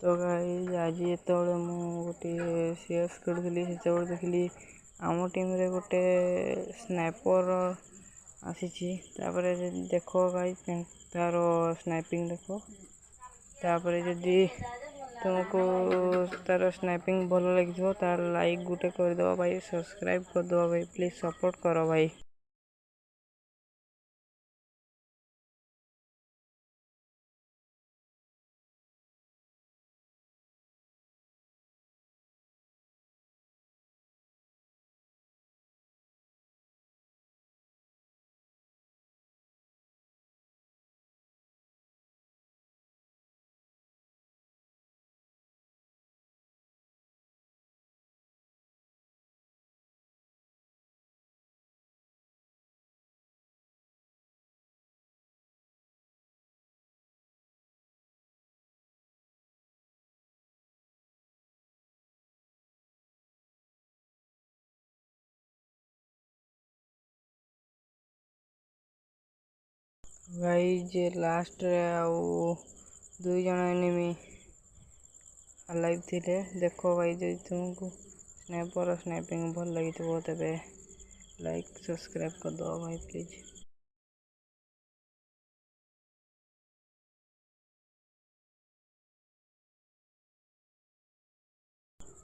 तो गाइज आज ଯେତେବେଳେ ମୁଁ ଗୋଟିଏ CS ଖେଳୁଥିଲି ସେତେବେଳେ ଦେଖିଲି ଆମ ଟିମ୍ରେ ଗୋଟେ ସ୍ନାଇପର ଆସିଛି। ତାପରେ ଦେଖ ଗାଇଜ ତାର ସ୍ନାଇପିଂ ଦେଖ। ତାପରେ ଯଦି ତୁମକୁ ତାର ସ୍ନାଇପିଂ ଭଲ ଲାଗିଥିବ ତାର ଲାଇକ୍ ଗୋଟେ କରିଦେବ ଭାଇ, ସବସ୍କ୍ରାଇବ୍ କରିଦେବ ଭାଇ, ପ୍ଲିଜ୍ ସପୋର୍ଟ କର ଭାଇ। ଗାଇଜ ଲାଷ୍ଟରେ ଆଉ 2 ଜଣ ଏନିମି ଲାଇଭ୍ ଥିଲେ। ଦେଖ ଭାଇ, ଯଦି ତୁମକୁ ସ୍ନାଇପିଂ ଭଲ ଲାଗିଥିବ ତେବେ ଲାଇକ୍ ସବସ୍କ୍ରାଇବ୍ କରିଦେବ ଭାଇ ପ୍ଲିଜ୍।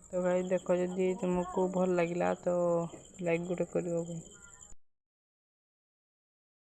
ତ ଭାଇ ଦେଖ, ଯଦି ତୁମକୁ ଭଲ ଲାଗିଲା ତ ଲାଇକ୍ ଗୋଟେ କରିବ ଭାଇ।